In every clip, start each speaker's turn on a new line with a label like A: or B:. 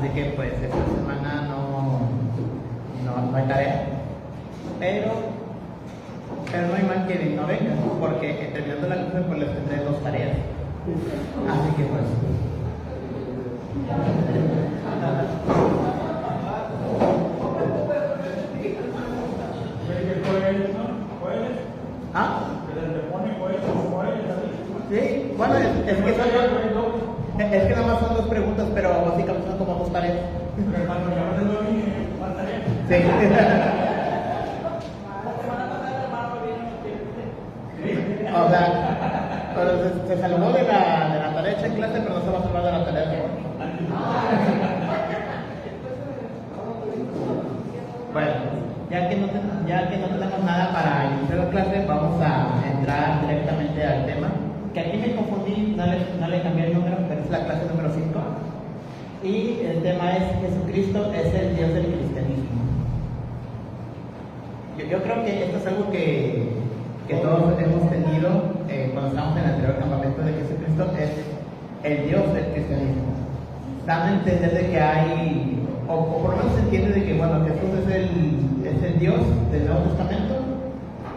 A: Así que pues esta semana no hay tarea, pero no hay mal que no venga, porque terminando la clase pues les tendré 2 tareas. Así que pues. ¿Ah? Sí, bueno, es que nada más son 2 preguntas, pero básicamente son como 2 tareas. Sí. O sea, pero se salvó de la tarea hecha en clase, pero no se va a salvar de la tarea de hoy. Bueno, ya que no tenemos nada para iniciar la clase, vamos a entrar directamente al tema. Que aquí me confundí, no le cambié el número, pero es la clase número 5. Y el tema es: Jesucristo es el Dios del cristianismo. Yo creo que esto es algo que todos hemos tenido cuando estamos en el anterior campamento, de que Jesucristo es el Dios del cristianismo. Dando a entender de que hay, o por lo menos se entiende de que, bueno, Jesús es el Dios del Nuevo Testamento,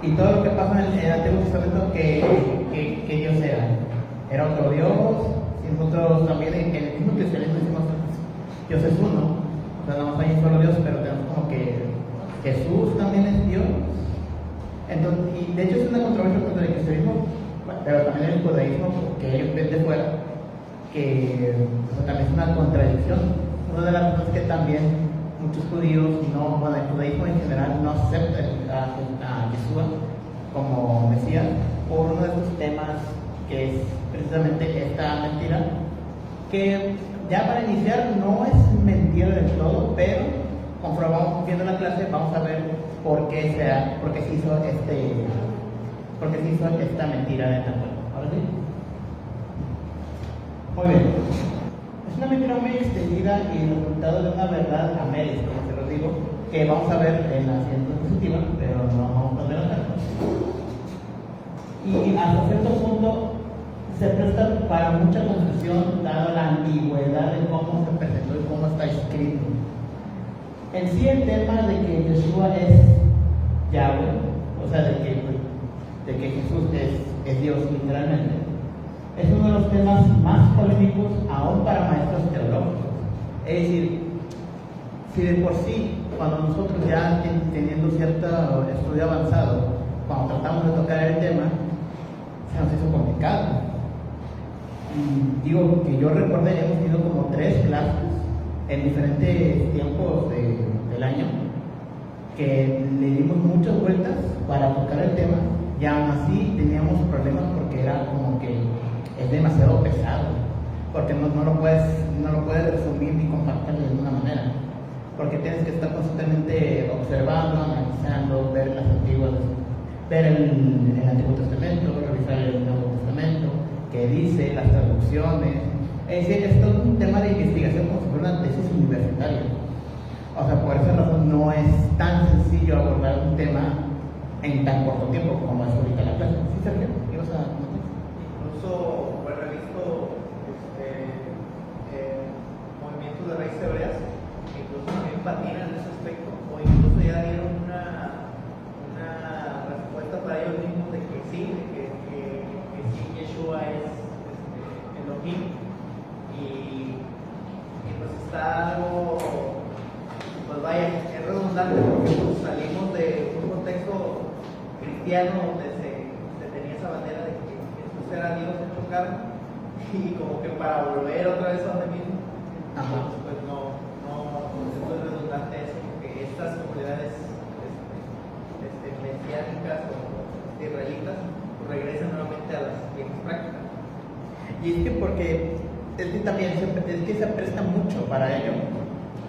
A: y todo lo que pasa en el Antiguo Testamento que Dios era otro Dios. Y nosotros también en el mismo cristianismo decimos Dios es uno, o sea, nada más hay un solo Dios, pero tenemos como que Jesús también es Dios. Entonces, y de hecho es una controversia contra el cristianismo, pero también el judaísmo, que ellos ven de fuera, que también es una contradicción. Una de las cosas que también muchos judíos, el judaísmo en general no acepta a Yeshua como Mesías por uno de estos temas, que es precisamente esta mentira, que ya para iniciar no es mentira del todo, pero conforme vamos viendo la clase vamos a ver por qué se hizo esta mentira de tal. ¿Ahora sí? Muy bien. Es una mentira muy extendida y el resultado de una verdad a medias, como se los digo, que vamos a ver en la siguiente diapositiva, pero no vamos a adelantar. Y hasta cierto punto se presta para mucha confusión, dada la ambigüedad de cómo se presentó y cómo está escrito. En sí, el tema de que Yeshua es Yahweh, o sea, de que Jesús es Dios literalmente, es uno de los temas más polémicos aún para maestros teológicos. Es decir, si de por sí, cuando nosotros ya teniendo cierto estudio avanzado, cuando tratamos de tocar el tema, se nos hizo complicado. Y digo que yo recordé, hemos tenido como 3 clases en diferentes tiempos del año, que le dimos muchas vueltas para tocar el tema, y aún así teníamos problemas porque era como que es demasiado pesado, porque no lo puedes resumir ni compactar de ninguna manera, porque tienes que estar constantemente observando, analizando, ver el Antiguo Testamento, revisar el Nuevo Testamento, qué dice, las traducciones. Es decir, es todo un tema de investigación como si fuera una tesis universitaria. O sea, por esa razón no es tan sencillo abordar un tema en tan corto tiempo como es ahorita la clase. ¿Sí, Sergio? ¿Ibas a comentar?
B: Incluso, bueno, he visto movimientos de raíces hebreas que incluso también patinan en ese aspecto, o incluso ya dieron una respuesta para ellos mismos de que sí, sí, Yeshua es Elohim, y pues está algo, pues vaya, es redundante, porque pues salimos de un contexto cristiano donde se tenía esa bandera de que Jesús era Dios hecho carne, y como que para volver otra vez a donde mismo, pues no es redundante eso, porque estas comunidades mesiánicas o israelitas pues regresan nuevamente a las viejas prácticas.
A: Y es que porque es que también se presta mucho para ello,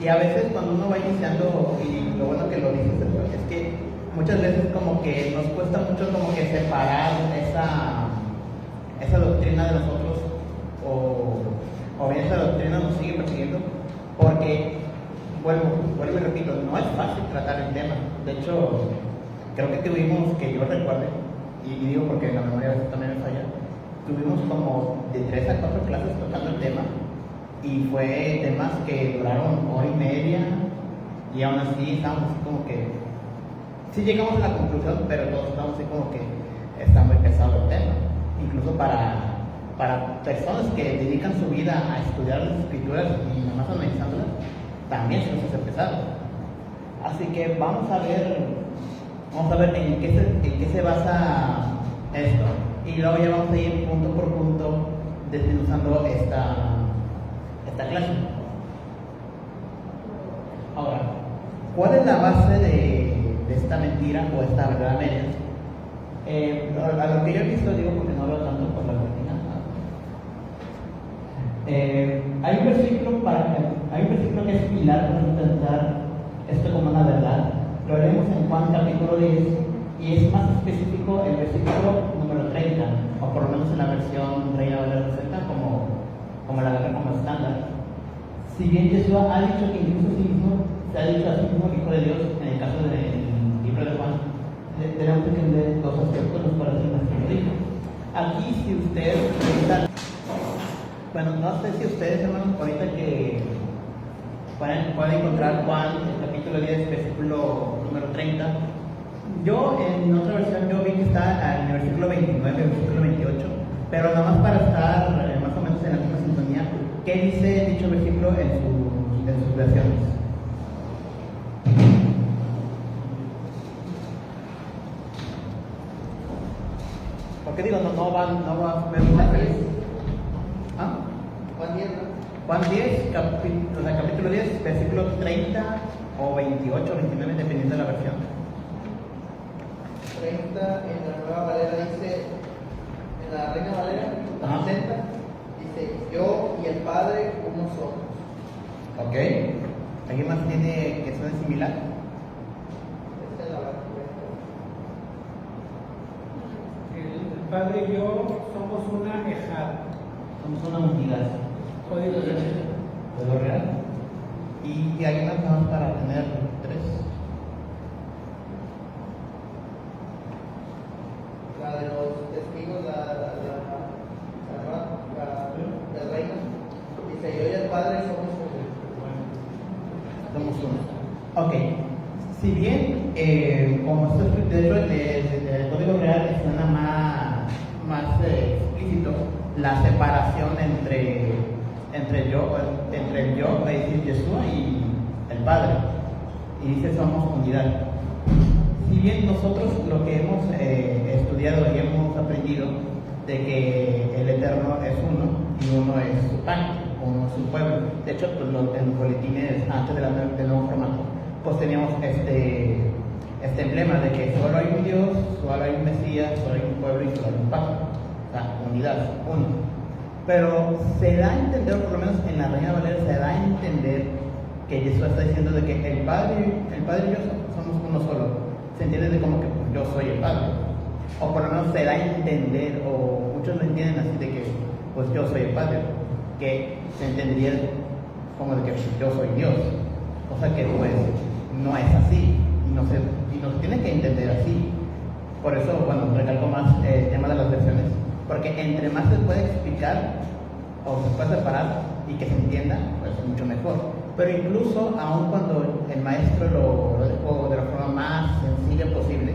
A: y a veces cuando uno va iniciando, y lo bueno que lo dices, es que muchas veces como que nos cuesta mucho como que separar esa doctrina de nosotros, o bien esa doctrina nos sigue persiguiendo, porque vuelvo y repito, no es fácil tratar el tema. De hecho, creo que tuvimos, que yo recuerde, y digo porque la memoria a veces también me falla, tuvimos como de 3 a 4 clases tocando el tema, y fue temas que duraron hora y media y aún así estábamos así como que, sí llegamos a la conclusión, pero todos estábamos así como que está muy pesado el tema, incluso para personas que dedican su vida a estudiar las escrituras y nada más analizándolas, también se nos hace pesado. Así que vamos a ver en qué se basa esto, y luego ya vamos a ir punto por punto desmenuzando esta clase. Ahora, ¿cuál es la base de esta mentira o esta verdad media? A lo que yo he visto, digo porque no veo tanto por la cortina. Hay un versículo que es similar para intentar esto como una verdad. Lo leemos en Juan capítulo 10 y es más específico el versículo número 30, o por lo menos en la versión Reina Valera 60 como la agarré como estándar. Si bien Jesús ha dicho que incluso se ha dicho a sí mismo Hijo de Dios, en el caso del libro de Juan, tenemos que entender dos aspectos los cuales el maestro lo dijo. Aquí, si ustedes están, bueno, no sé si ustedes, hermanos, ahorita que pueden encontrar Juan, el capítulo 10, versículo número 30. Yo en otra versión yo vi que está en el versículo 29, versículo 28, pero nada más para estar más o menos en la misma sintonía, ¿qué dice dicho versículo en sus versiones? ¿Por qué digo no va a ver una vez? ¿Ah?
B: Juan 10, ¿no?
A: Juan 10, capítulo 10, versículo 30 o 28, 29, dependiendo de la versión.
B: 30 en la Nueva Valera dice, en la Reina Valera,
A: Ajá.
B: 60, dice, yo y el Padre uno somos.
A: Ok. ¿Alguien más tiene que suene similar?
B: Esta es la verdad.
C: El Padre y yo somos una ejad.
A: Somos una unidad.
C: Código de
A: ¿De lo real? ¿Y alguien más para tener tres?
B: La de los testigos, la reina, dice, yo y el Padre somos uno.
A: Somos uno. Ok. Si bien, como esto es dentro del código real, es nada más explícito la separación entre el yo, es decir, Yeshua y el Padre. Y dice, somos unidad. Si bien nosotros lo que hemos estudiado y hemos aprendido de que el Eterno es uno y uno es su pan, uno es su pueblo. De hecho, pues, en los boletines antes del nuevo formato, pues teníamos este emblema de que solo hay un Dios, solo hay un Mesías, solo hay un pueblo y solo hay un pan. O sea, unidad, uno. Pero se da a entender, por lo menos en la Reina Valera, se da a entender que Jesús está diciendo de que el Padre y yo somos uno solo. Se entiende de como que pues, yo soy el Padre. O por lo menos se da a entender, o muchos lo entienden así de que pues yo soy el Padre, que se entendería como de que pues, yo soy Dios. Cosa que pues no es así, y no se tiene que entender así. Por eso, bueno, recalco más el tema de las versiones, porque entre más se puede explicar o se puede separar y que se entienda, pues mucho mejor. Pero incluso, aun cuando el maestro lo dejó de la forma más sencilla posible,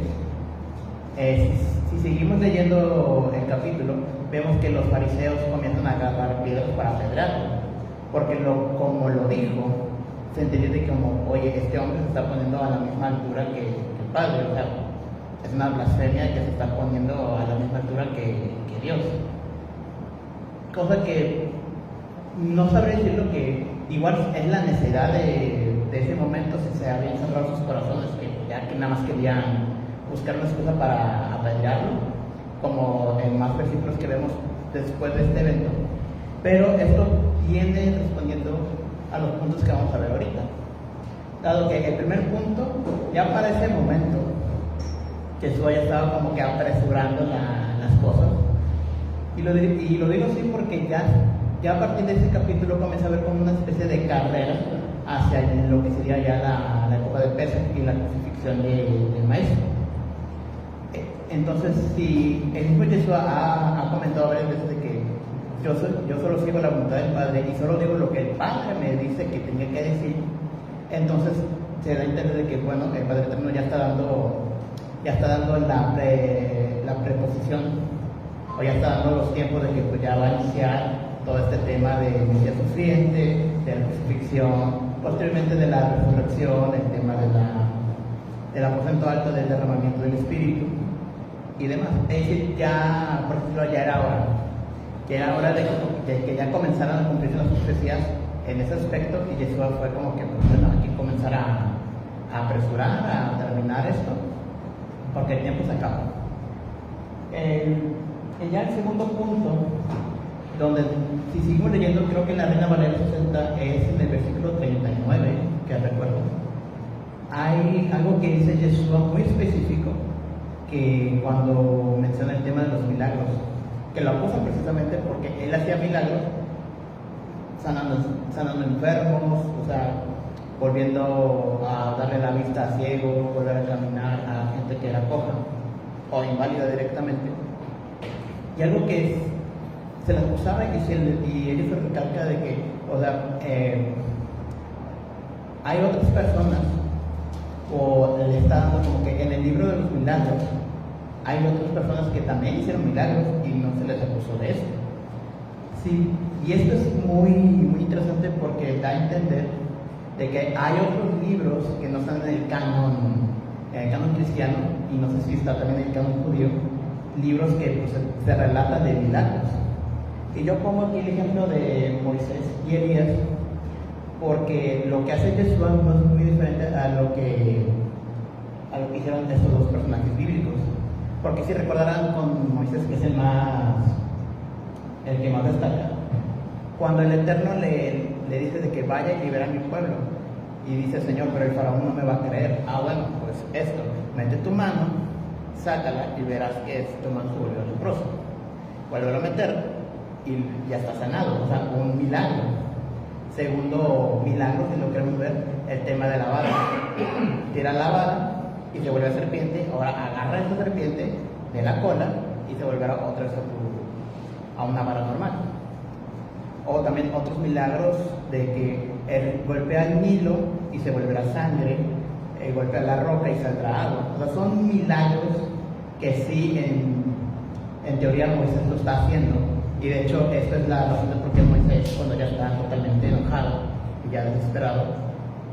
A: si seguimos leyendo el capítulo, vemos que los fariseos comienzan a agarrar piedras para apedrearlo, porque como lo dijo, se entendió de que como, oye, este hombre se está poniendo a la misma altura que el Padre, o sea, es una blasfemia que se está poniendo a la misma altura que Dios. Cosa que no sabré decirlo, que igual es la necesidad de ese momento, si se habían cerrado sus corazones, que nada más querían buscar una excusa para apedrearlo, como en más versículos que vemos después de este evento. Pero esto viene respondiendo a los puntos que vamos a ver ahorita. Dado que el primer punto, ya para ese momento, Jesús ya estaba como que apresurando las cosas. Y lo digo así porque ya a partir de este capítulo comienza a ver como una especie de carrera hacia lo que sería ya la época de Pesaj y la crucifixión del maestro. Entonces, si el mismo Jesús ha comentado varias veces de que yo solo sigo la voluntad del Padre y solo digo lo que el Padre me dice que tenía que decir, entonces se da a entender de que, bueno, el Padre Eterno ya está dando la preposición, o ya está dando los tiempos de que pues, ya va a iniciar todo este tema de Mesías sufriente, de la crucifixión, posteriormente de la resurrección, el tema del aposento alto, del derramamiento del Espíritu y demás. Es decir, ya, por ejemplo, ya era hora de que ya comenzaran a cumplirse las profecías en ese aspecto, y Yeshua fue como que, pues, bueno, hay que comenzar a apresurar, a terminar esto, porque el tiempo se acaba. Ya el segundo punto, donde si seguimos leyendo, creo que en la Reina Valera 60 es en el versículo 39, que recuerdo, hay algo que dice Yeshua muy específico, que cuando menciona el tema de los milagros, que lo acusa precisamente porque él hacía milagros, sanando enfermos, o sea, volviendo a darle la vista a ciegos, volver a caminar a gente que era coja o inválida directamente. Y algo que se les acusaba y ellos se recalca de que, o sea, hay otras personas, o le está dando como que en el libro de los milagros, hay otras personas que también hicieron milagros y no se les acusó de eso. Sí, y esto es muy, muy interesante porque da a entender de que hay otros libros que no están en el canon cristiano, y no sé si está también en el canon judío, libros que pues, se relatan de milagros. Y yo pongo aquí el ejemplo de Moisés y Elías, porque lo que hace Yeshua no es muy diferente a lo que hicieron estos dos personajes bíblicos. Porque si recordarán con Moisés, que es el que más destaca, cuando el Eterno le dice de que vaya y libera a mi pueblo, y dice, Señor, pero el faraón no me va a creer. Bueno, pues esto, mete tu mano, sácala y verás que tu mano se volvió leproso. Vuelve a meter y ya está sanado, o sea, un milagro. Segundo milagro, si lo queremos ver, el tema de la vara. Tira la vara y se vuelve a serpiente. Ahora agarra esa serpiente de la cola y se volverá otra vez a una vara normal. O también otros milagros de que él golpea el Nilo y se volverá sangre, golpea la roca y saldrá agua. O sea, son milagros que sí, en teoría Moisés lo está haciendo. Y de hecho, esta es la razón de por qué Moisés, cuando ya está totalmente enojado y ya desesperado,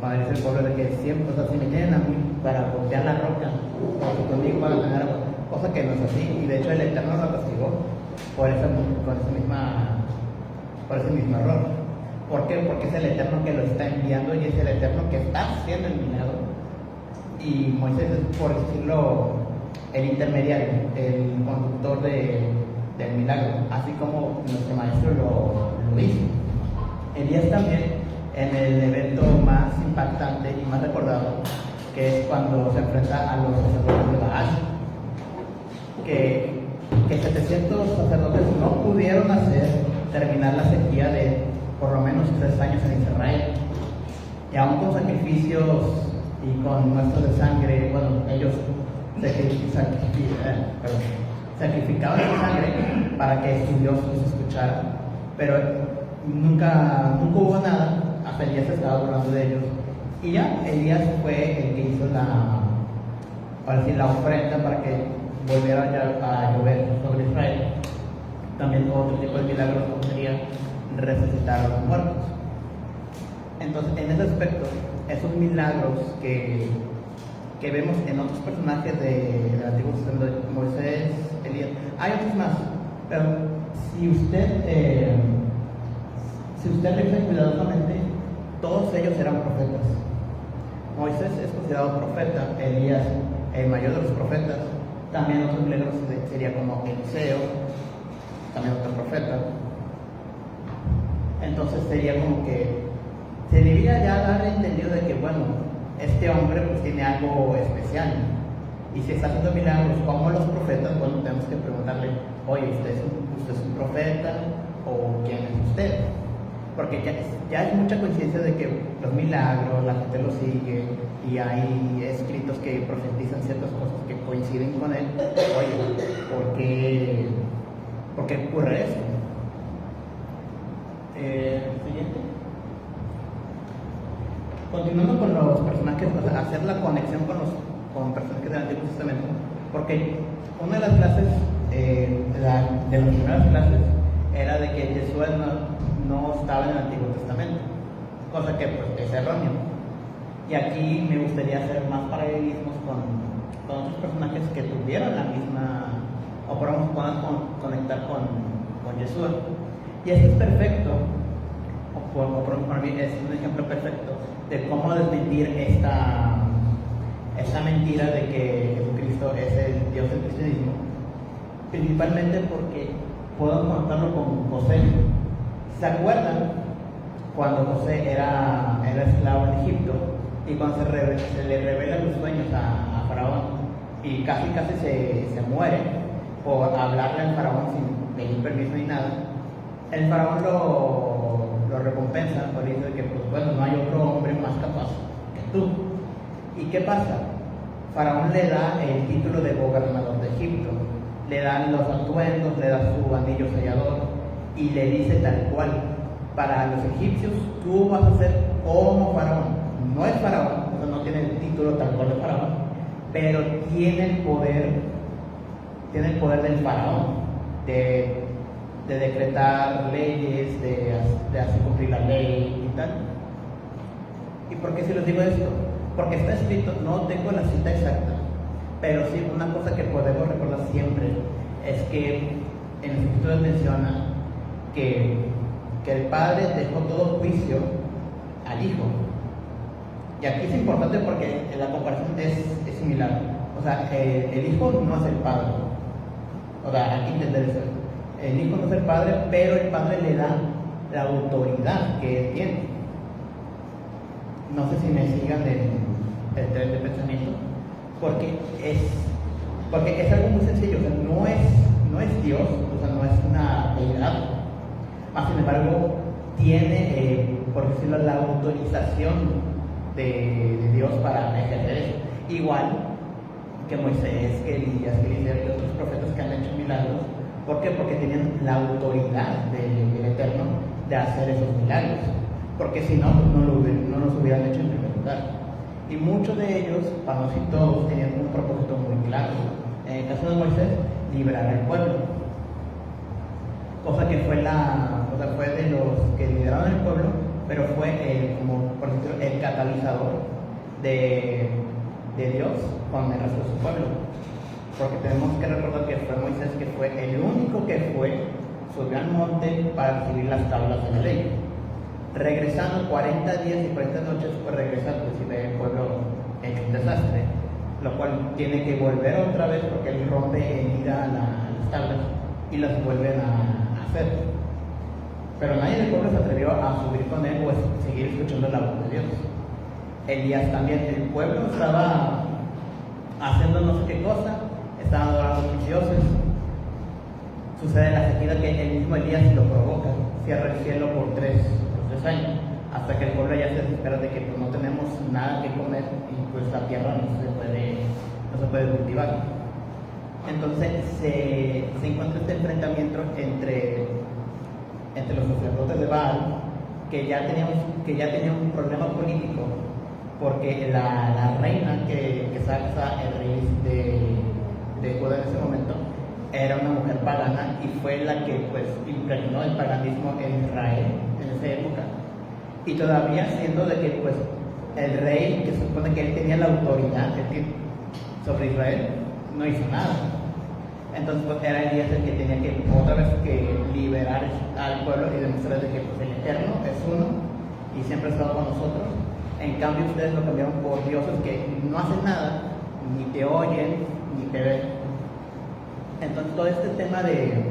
A: cuando dice el pueblo de que siempre, o sea, si me tienen a mí para golpear la roca, o conmigo para ganar agua, cosa que no es así. Y de hecho, el Eterno lo castigó por ese mismo error. ¿Por qué? Porque es el Eterno que lo está enviando y es el Eterno que está haciendo el milagro. Y Moisés es, por decirlo, el intermediario, el conductor del milagro, así como nuestro maestro lo hizo. Elías también, en el evento más impactante y más recordado, que es cuando se enfrenta a los sacerdotes de Baal, que 700 sacerdotes no pudieron terminar la sequía de por lo menos 3 años en Israel, y aún con sacrificios y con muestras de sangre, bueno, ellos sacrificaban su sangre para que su Dios los escuchara, pero nunca hubo nada. Hasta Elías estaba burlando de ellos, y ya Elías fue el que hizo la ofrenda para que volviera a llover sobre Israel. También otro tipo de milagros sería resucitar a los muertos. Entonces, en ese aspecto, esos milagros que vemos en otros personajes del Antiguo Testamento, Moisés, Elías, hay otros más, pero si usted revisa cuidadosamente, todos ellos eran profetas. Moisés es considerado profeta, Elías el mayor de los profetas, también otros milagros sería como Eliseo, también otro profeta. Entonces sería como que se debía ya dar entendido de que, bueno, este hombre pues tiene algo especial, y si está haciendo milagros como los profetas, bueno, tenemos que preguntarle, oye, ¿usted es un profeta o quién es usted? Porque ya hay mucha coincidencia de que los milagros, la gente los sigue y hay escritos que profetizan ciertas cosas que coinciden con él. Oye, ¿por qué ocurre esto? Siguiente. Continuando con los personajes, o sea, hacer la conexión con personajes del Antiguo Testamento, porque una de las clases, de las primeras clases, era de que Jesús no estaba en el Antiguo Testamento, cosa que pues es erróneo. Y aquí me gustaría hacer más paralelismos con otros personajes que tuvieron la misma, o podamos conectar con Jesús. Y esto es perfecto, para mí es un ejemplo perfecto de cómo desmentir esta mentira de que Jesucristo es el Dios del cristianismo, principalmente porque podemos conectarlo con José. ¿Se acuerdan cuando José era esclavo en Egipto y cuando se le revelan los sueños a Faraón y casi se muere por hablarle al Faraón sin pedir permiso ni nada? El Faraón lo recompensa por eso de que, pues bueno, no hay otro hombre más capaz que tú. ¿Y qué pasa? Faraón le da el título de gobernador de Egipto, le dan los atuendos, le da su anillo sellador y le dice tal cual: para los egipcios tú vas a ser como Faraón. No es Faraón, o sea, no tiene el título tal cual de Faraón, pero tiene el poder del Faraón de decretar leyes, de hacer cumplir la ley y tal. ¿Y por qué se los digo esto? Porque está escrito, no tengo la cita exacta, pero sí una cosa que podemos recordar siempre es que en las Escrituras menciona que el Padre dejó todo juicio al Hijo. Y aquí es importante porque la comparación es similar. O sea, el Hijo no es el Padre. O sea, hay que entender eso. El Hijo no es el Padre, pero el Padre le da la autoridad que él tiene. No sé si me sigan el tren de pensamiento, porque es algo muy sencillo. O sea, no es Dios, o sea, no es una deidad. Más sin embargo, tiene, por decirlo, la autorización de Dios para ejercer eso. Igual que Moisés, que Elías, que Eliseo y otros profetas que han hecho milagros. ¿Por qué? Porque tenían la autoridad del Eterno de hacer esos milagros. Porque si no, no los hubieran hecho en primer lugar. Y muchos de ellos, para no decir todos, tenían un propósito muy claro. En el caso de Moisés, liberar al pueblo. Cosa que fue de los que lideraron el pueblo, pero fue como por decirlo, el catalizador de Dios con el resto de su pueblo. Porque tenemos que recordar que fue Moisés que fue el único que subió al monte para recibir las tablas de la ley. Regresando 40 días y 40 noches, pues regresa, pues y ve el pueblo hecho un desastre, lo cual tiene que volver otra vez porque él rompe en ira a las tablas y las vuelven a hacer. Pero nadie del pueblo se atrevió a subir con él o a seguir escuchando la voz de Dios. Elías también, el pueblo estaba haciendo no sé qué cosa, estaban adorando a los dioses. Sucede la sequía que el mismo Elías lo provoca, cierra el cielo por 3 años, hasta que el pueblo ya se desespera de que pues, no tenemos nada que comer y pues la tierra no se puede cultivar. Entonces se encuentra este enfrentamiento entre los sacerdotes de Baal, que ya tenían un problema político, porque la reina que saca el rey de Judá en ese momento era una mujer pagana y fue la que pues impregnó el paganismo en Israel en esa época. Y todavía siendo de que pues el rey, que se supone que él tenía la autoridad sobre Israel, no hizo nada. Entonces pues, era Elías el que tenía que otra vez que liberar al pueblo y demostrar de que pues, el Eterno es uno y siempre ha estado con nosotros. En cambio ustedes lo cambiaron por dioses que no hacen nada, ni te oyen, ni te ven. Entonces todo este tema de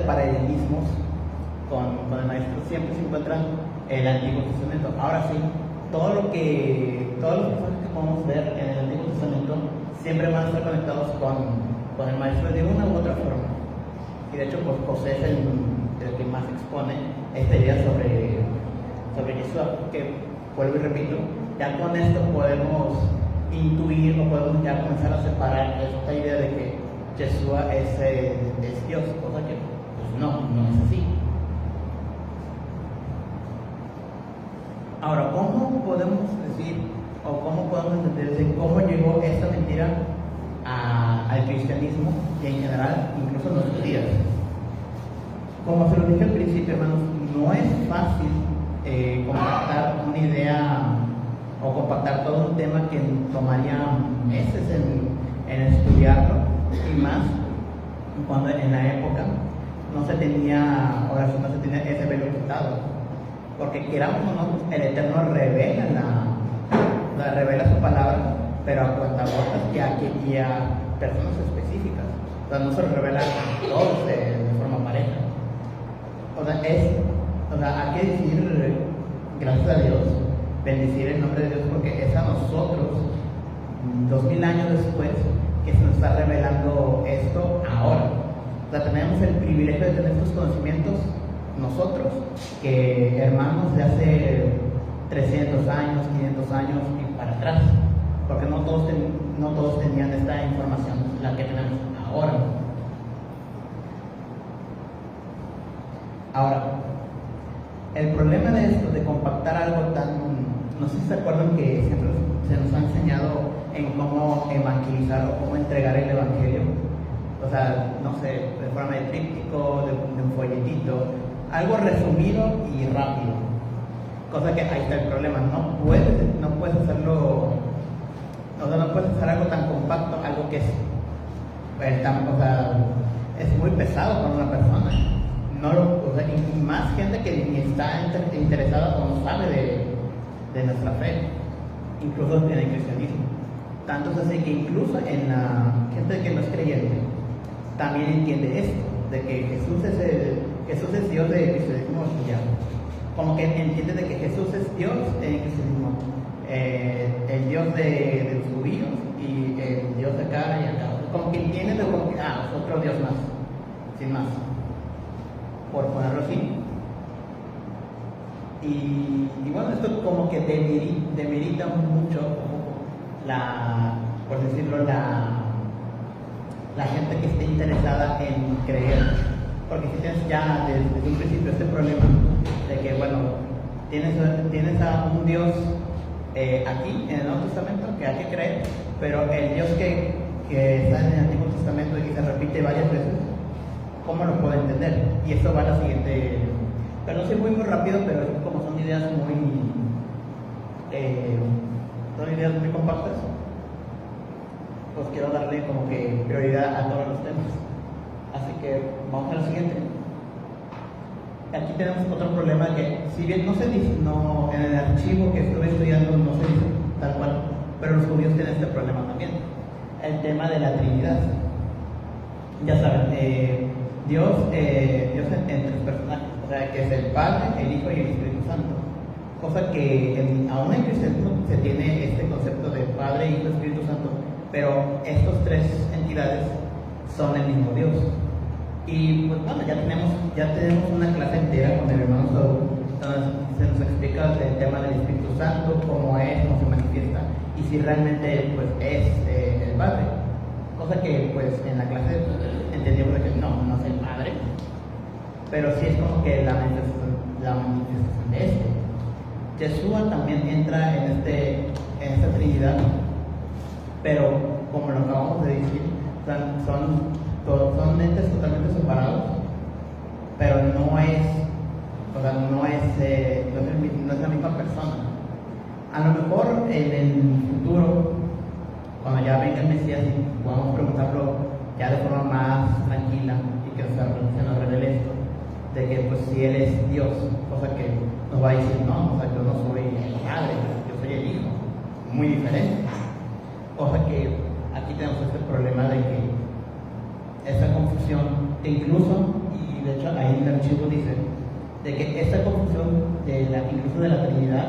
A: paralelismos con el maestro siempre se encuentran en el Antiguo Testamento. Ahora sí, todos los personajes que podemos ver en el Antiguo Testamento siempre van a estar conectados con el maestro de una u otra forma. Y de hecho pues José es el que más expone esta idea sobre Jesús, que vuelvo y repito, ya con esto podemos intuir o podemos ya comenzar a separar esta idea de que Jesús es Dios, cosa que pues no es así. Ahora, ¿cómo podemos decir o cómo podemos entender de cómo llegó esta mentira al cristianismo y en general, incluso en nuestros días? Como se lo dije al principio, hermanos, no es fácil compactar una idea o compactar todo un tema que tomaría meses en estudiarlo, y más cuando en la época no se tenía, ahora sí no se tenía ese velo quitado, porque queramos o no, el Eterno revela su palabra, pero a cuentagotas y a personas específicas. O sea, no se lo revela a todos de forma pareja. O sea, hay que decir gracias a Dios, bendecir el nombre de Dios, porque es a nosotros, 2000 años después, que se nos está revelando esto ahora. O sea, tenemos el privilegio de tener estos conocimientos nosotros, que hermanos de hace 300 años, 500 años y para atrás, porque no todos tenían esta información, la que tenemos ahora. Ahora, el problema de esto, de compactar algo tan, no sé si se acuerdan que siempre se nos ha enseñado en cómo evangelizar o cómo entregar el evangelio. O sea, no sé, de forma de tríptico, de un folletito, algo resumido y rápido. Cosa que ahí está el problema, no puedes hacerlo, o sea, no puedes hacer algo tan compacto, algo que es, es muy pesado para una persona. Y más gente que ni está interesada o no sabe de nuestra fe, incluso en el cristianismo. Tanto es así que incluso en la gente que no es creyente también entiende esto, de que Jesús es Dios del cristianismo y ya. Como que entiende de que Jesús es Dios en el cristianismo, el Dios de los judíos y el Dios de acá y acá. Como que entiende de como que, es otro Dios más, sin más, por ponerlo así. Y bueno, esto como que demerita mucho por decirlo, la gente que esté interesada en creer. Porque si tienes ya desde un principio este problema de que, bueno, tienes a un Dios aquí en el Nuevo Testamento que hay que creer, pero el Dios que está en el Antiguo Testamento y que se repite varias veces, ¿cómo lo puedo entender? Y eso va a la siguiente. Pero no soy muy rápido, pero como son ideas muy compactas, pues quiero darle como que prioridad a todos los temas. Así que vamos a la siguiente. Aquí tenemos otro problema que, si bien no se dice, en el archivo que estuve estudiando no se dice tal cual, pero los judíos tienen este problema también. El tema de la Trinidad. Ya saben, Dios en tres personajes, o sea, que es el Padre, el Hijo y el Espíritu Santo. Cosa que aún en cristianismo se tiene este concepto de Padre, Hijo y Espíritu Santo, pero estas tres entidades son el mismo Dios. Y pues bueno, ya tenemos una clase entera con el hermano Saúl, donde se nos explica el tema del Espíritu Santo, cómo se manifiesta, y si realmente pues es el Padre. Cosa que pues en la clase entendíamos que no es el Padre, pero sí es como que la manifestación de este. Yeshua también entra en esta Trinidad, pero como lo acabamos de decir, son entes totalmente separados, pero no es la misma persona. A lo mejor en el futuro, cuando ya venga el Mesías, podamos preguntarlo ya de forma más tranquila y que se nos revele esto, de que pues si Él es Dios, cosa que nos va a decir, no, yo no soy el Padre, yo soy el Hijo, muy diferente. Cosa que aquí tenemos este problema de que esa confusión, incluso, y de hecho ahí en el archivo dice, de que esta confusión incluso de la Trinidad,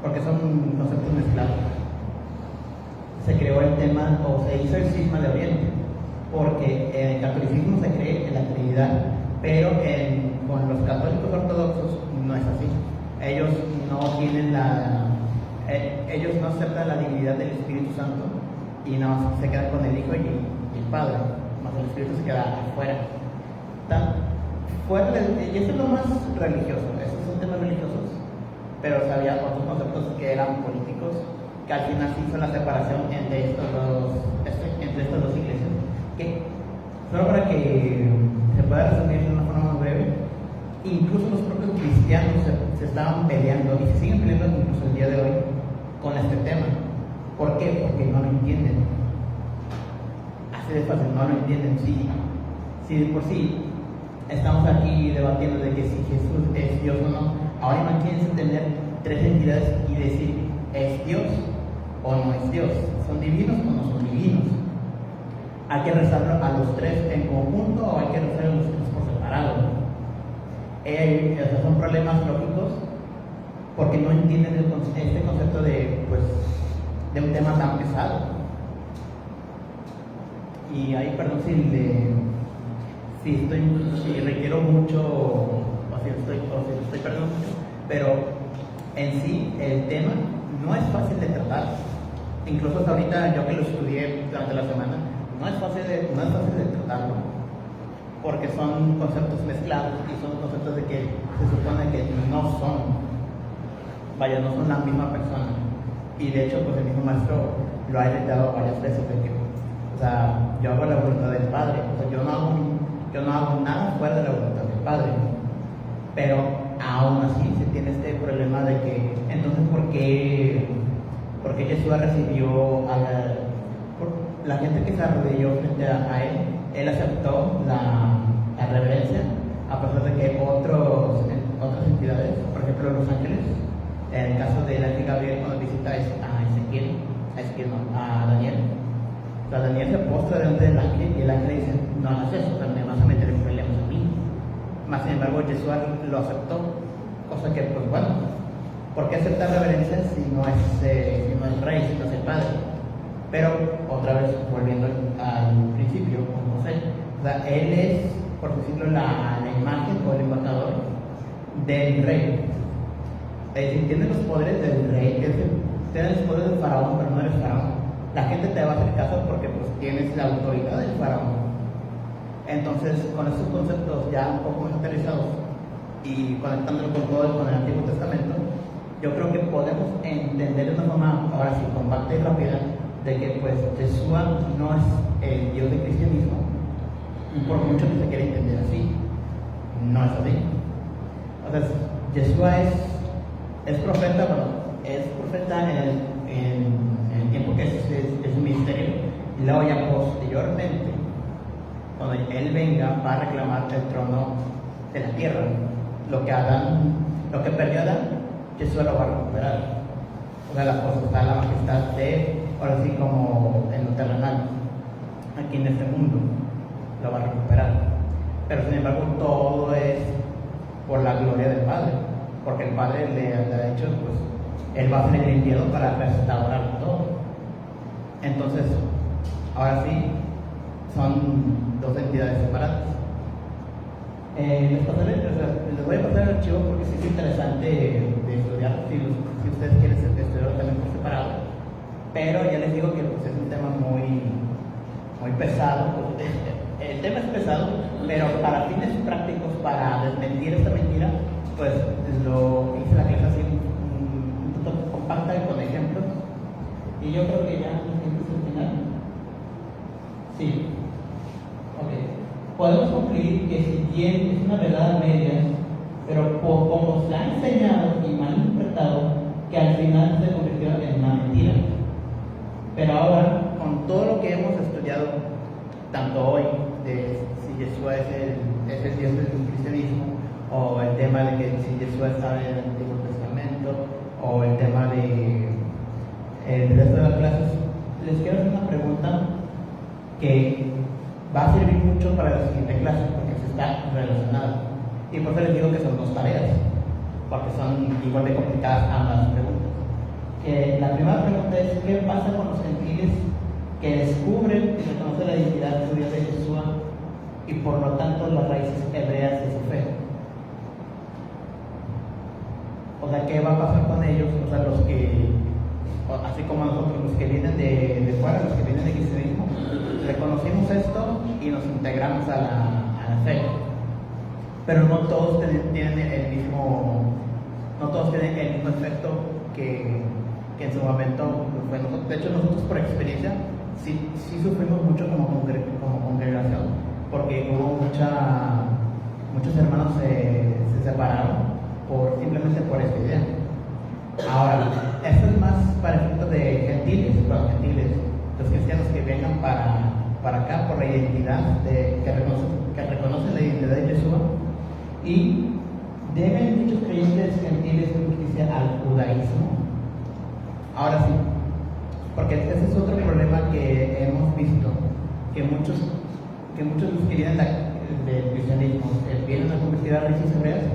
A: porque son conceptos mezclados, se creó el tema, o se hizo el cisma de Oriente, porque en el catolicismo se cree en la Trinidad, pero con los católicos ortodoxos no es así. Ellos no aceptan la divinidad del Espíritu Santo y no se quedan con el Hijo y el Padre, más el Espíritu se queda afuera. Y eso es lo más religioso, esos son temas religiosos. pero o sea, había otros conceptos que eran políticos, que al final se hizo la separación entre estas dos iglesias. Que, solo para que se pueda resumir de una forma más breve, incluso los propios cristianos se estaban peleando y se siguen peleando incluso el día de hoy con este tema. ¿Por qué? Porque no lo entienden. Así de fácil, no lo entienden. Si de por sí estamos aquí debatiendo de que si Jesús es Dios o no, ahora imagínense tener tres entidades y decir, ¿es Dios o no es Dios? ¿Son divinos o no son divinos? ¿Hay que rezarlo a los tres en conjunto o hay que rezar a los tres por separado? Esos son problemas lógicos porque no entienden este concepto de un tema tan pesado. Y ahí, perdón si requiero mucho, o si estoy perdiendo mucho, pero en sí el tema no es fácil de tratar. Incluso hasta ahorita, yo que lo estudié durante la semana, no es fácil de tratarlo, porque son conceptos mezclados y son conceptos de que se supone que no son la misma persona. Y de hecho, pues el mismo maestro lo ha editado varias veces, de que, o sea, yo hago la voluntad del Padre, o sea, yo no hago nada fuera de la voluntad del Padre. Pero aún así se tiene este problema de que, entonces, ¿por qué Jesús recibió la gente que se arrodilló frente a él aceptó la reverencia, a pesar de que otras entidades, por ejemplo los ángeles, en el caso del ángel Gabriel cuando visita a Daniel, o sea, Daniel se postra delante del ángel y el ángel le dice, no hagas eso, o sea, me vas a meter en problemas a mí. Más sin embargo, Jesús lo aceptó, cosa que, pues bueno, ¿por qué aceptar reverencia si no es rey, si no es el padre? Pero, otra vez, volviendo al principio, con José, o sea, él es, por decirlo, la imagen o el embajador del rey. Es decir, tiene los poderes del rey, tiene los poderes del faraón, pero no eres faraón. La gente te va a hacer caso porque pues tienes la autoridad del faraón. Entonces, con estos conceptos ya un poco más aterrizados y conectándolo con el Antiguo Testamento, yo creo que podemos entender de una forma, ahora sí, compacta y rápida, de que pues Yeshua no es el Dios del cristianismo, por mucho que se quiera entender así, no es así. O sea, Yeshua es profeta, es profeta en el tiempo que es un ministerio, y luego ya posteriormente, cuando él venga, va a reclamar el trono de la tierra. Lo que perdió Adán, Yeshua lo va a recuperar. O sea, la majestad de, ahora sí como en lo terrenal, aquí en este mundo, lo va a recuperar. Pero sin embargo, todo es por la gloria del Padre, porque el Padre le ha dicho, pues, él va a hacer el infierno para restaurar todo. Entonces, ahora sí, son dos entidades separadas. Les voy a pasar el archivo porque sí es interesante de estudiar, si ustedes quieren estudiarlo también por separado. Pero ya les digo que pues, es un tema muy pesado. El tema es pesado, pero para fines prácticos, para desmentir esta mentira, pues lo hice la clase así un poco compacta y con ejemplos. Y yo creo que ya es el final. Sí. Ok. Podemos concluir que si bien es una verdad a medias, pero como se ha enseñado y mal interpretado, que al final se convirtió en una mentira. Pero ahora, con todo lo que hemos estudiado, tanto hoy, de si Yeshua es el Dios del cristianismo, o el tema de que si Yeshua estaba en el Antiguo Testamento, o el tema de el resto de las clases, les quiero hacer una pregunta que va a servir mucho para la siguiente clase, porque se está relacionada. Y por eso les digo que son dos tareas, porque son igual de complicadas ambas preguntas. La primera pregunta es, ¿qué pasa con los gentiles que descubren y reconocen la identidad judía de Yeshua y por lo tanto las raíces hebreas de su fe? O sea, ¿qué va a pasar con ellos? O sea, los que, así como nosotros, los que vienen de fuera, los que vienen de cristianismo, reconocimos esto y nos integramos a la fe. Pero no todos tienen no todos tienen el mismo efecto que en su momento fue nosotros. De hecho, nosotros por experiencia sí sufrimos mucho como congregación, porque hubo muchos hermanos se separaron simplemente por esta idea. Ahora, esto es más para efectos de gentiles, los cristianos que vengan para acá por la identidad, que reconocen la identidad de Jesús, y deben dichos creyentes gentiles justicia al judaísmo. Ahora sí, porque ese es otro problema que hemos visto, que muchos que vienen del cristianismo vienen a convertir a raíces hebreas,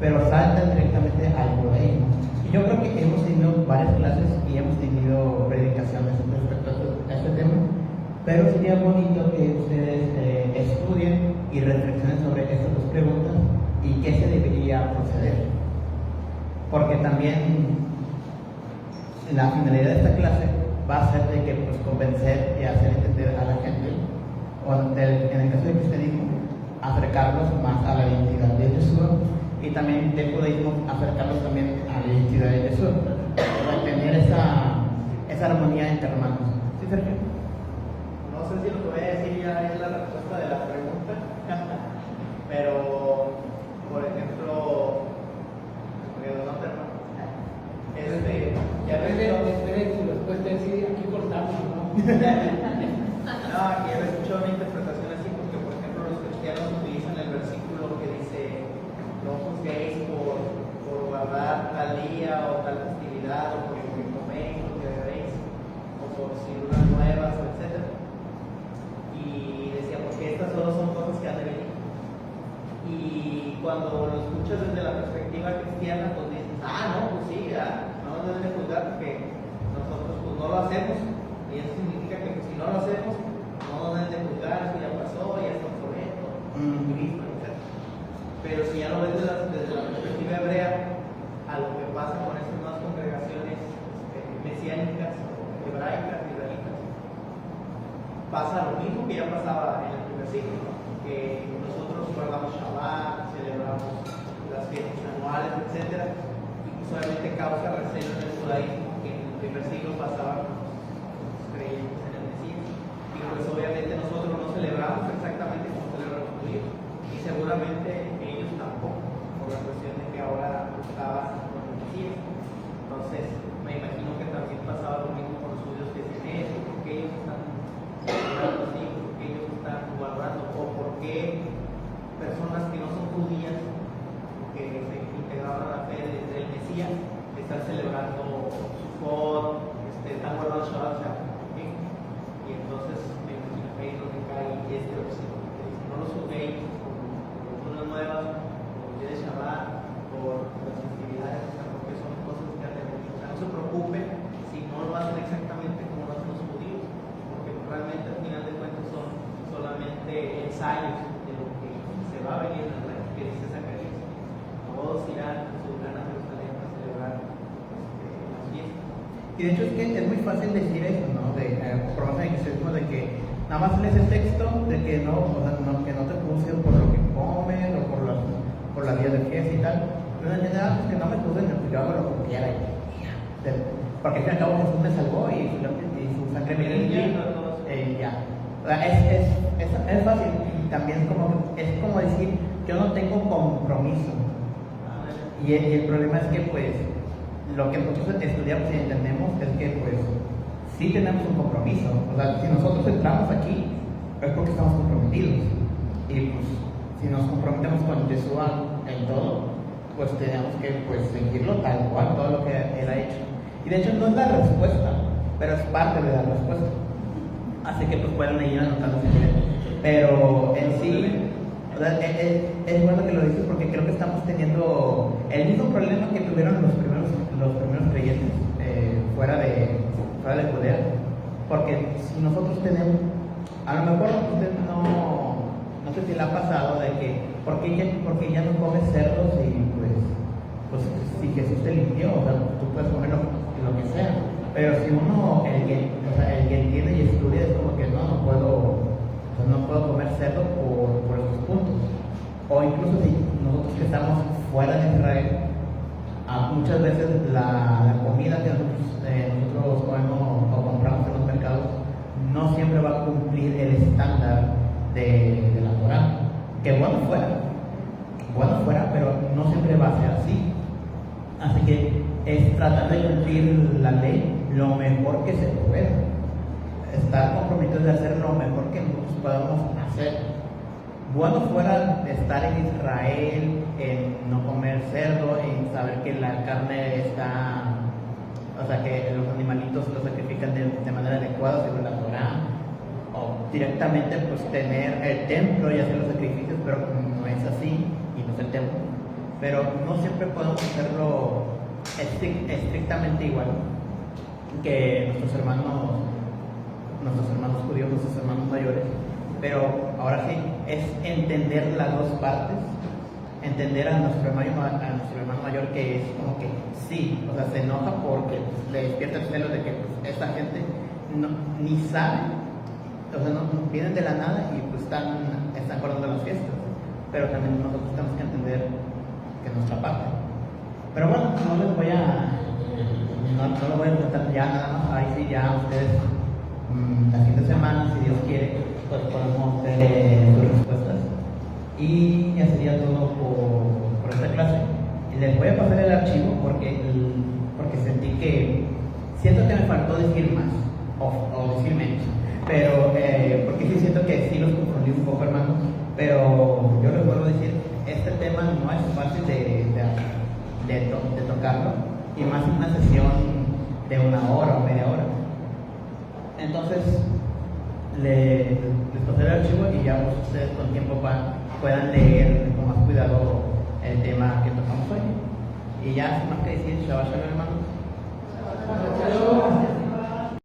A: pero saltan directamente al judaísmo. Y yo creo que hemos tenido varias clases y hemos tenido predicaciones respecto a este tema, pero sería bonito que ustedes estudien y reflexionen sobre estas dos preguntas y qué se debería proceder. Porque también la finalidad de esta clase va a ser de que convencer y hacer entender a la gente, o en el caso del cristianismo, acercarlos más a la identidad de Jesús, y también del judaísmo acercarlos también a la identidad de Jesús, para tener esa armonía entre hermanos. ¿Sí, Sergio?
B: No sé si lo que voy a decir ya es la respuesta de la pregunta, pero, por ejemplo, ya
C: Espere tu respuesta, es decir, aquí cortamos, ¿no?
B: No, aquí he escuchado una interpretación así, porque, por ejemplo, los cristianos utilizan el versículo que dice: no juzguéis por guardar tal día o tal festividad, o por lo que coméis, lo que bebéis, o por si lunas nuevas, etc. Y decía, porque estas solo son cosas que han de venir. Y cuando lo escuchas desde la perspectiva cristiana, pues dices, no, pues sí, no nos deben de juzgar porque nosotros pues no lo hacemos, y eso significa que pues, si no lo hacemos, no nos deben de juzgar, eso ya pasó, ya está obsoleto, etc. Pero si ya lo ves desde la perspectiva hebrea, a lo que pasa con estas nuevas congregaciones mesiánicas, hebraicas, israelitas, pasa lo mismo que ya pasaba en el primer siglo, ¿no? Que nosotros guardamos Shabbat, celebramos las fiestas anuales, etc. Y pues obviamente causa recelo en el judaísmo que en el primer siglo pasaba con los creyentes en el Mesías. Y pues obviamente nosotros no celebramos exactamente como celebran los judíos, y seguramente ellos tampoco, por la cuestión de que ahora estaban con el Mesías. Entonces me imagino que también pasaba lo mismo con los judíos que dicen eso, porque ellos están celebrando así, porque ellos están guardando, o porque personas que no son judías, que se integraron a la fe desde el Mesías, están celebrando Sukkot, están guardando Shabbat, ¿okay? Y entonces me imagino que ahí es donde cae este versículo, que dice: no los juzguéis por unas nuevas, por el día de Shabbat, por las festividades, o sea, porque son cosas que han de venir. O sea, no se preocupen si no lo hacen exactamente como lo hacen los judíos, porque realmente al final de cuentas son solamente ensayos de lo que se va a venir en el reino, que dice Zacarías. Todos irán, subirán a Jerusalén a celebrar las fiestas.
A: Y de hecho es que es muy fácil decir eso, ¿no? Por lo menos en el cristianismo, de que nada más lees el texto, de que que no te juzguen por lo que comen o por las días de fiesta y tal. Pero en general, pues que no me juzguen, pues yo hago lo que quiera. Porque al fin y al cabo Jesús me salvó y su sangre me limpia. Ya. O sea, es fácil, y también es como decir: yo no tengo compromiso. Y el problema es que, pues, lo que nosotros estudiamos y entendemos es que, pues, sí tenemos un compromiso. O sea, si nosotros entramos aquí, es porque estamos comprometidos. Y, pues, si nos comprometemos con Jesús en todo, pues tenemos que, pues, seguirlo tal cual, todo lo que Él ha hecho. Y de hecho no es la respuesta, pero es parte de la respuesta. Así que, pues, pueden ir anotando si quieren. Pero en sí, o sea, es bueno que lo dices, porque creo que estamos teniendo el mismo problema que tuvieron los primeros creyentes fuera de Judea. Porque si nosotros tenemos, a lo mejor usted no sé si le ha pasado de que, porque ya no comes cerdos y pues si Jesús te limpió, o sea, tú puedes comer lo que sea. Pero si uno, el que entiende y estudia, es como que no puedo comer cerdo por estos puntos. O incluso si nosotros que estamos fuera de Israel, muchas veces la comida que nosotros comemos o compramos en los mercados no siempre va a cumplir el estándar de la Torá. Que bueno fuera, pero no siempre va a ser así. Así que es tratar de cumplir la ley lo mejor que se pueda. Estar comprometidos de hacer lo mejor que nosotros podamos hacer. Bueno fuera estar en Israel, en no comer cerdo, en saber que la carne está, o sea, que los animalitos los sacrifican de manera adecuada según la Torá, o directamente pues tener el templo y hacer los sacrificios, pero no es así y no es el templo. Pero no siempre podemos hacerlo estrictamente igual que nuestros hermanos judíos, nuestros hermanos mayores. Pero ahora sí, es entender las dos partes, entender a nuestro hermano mayor que es como que sí, o sea, se enoja porque le despierta el celo de que pues, esta gente ni sabe, o sea, no vienen de la nada y pues están acordando las fiestas, pero también nosotros tenemos que entender que es nuestra parte. Pero bueno, no lo voy a contar ya nada más, ahí sí ya ustedes la siguiente semana, si Dios quiere, pues podemos ver sus respuestas. Y ya sería todo por esta clase. Les voy a pasar el archivo porque siento que me faltó decir más o decir menos. Pero porque sí siento que sí los confundí un poco, hermanos. Pero yo les vuelvo a decir, este tema no es fácil de tocarlo, y más en una sesión de 1 hora o media hora. Entonces, les pasé el archivo y ya pues, ustedes con tiempo puedan leer con más cuidado el tema que tocamos hoy. Y ya, sin más que decir, Shabbat Shalom, hermanos.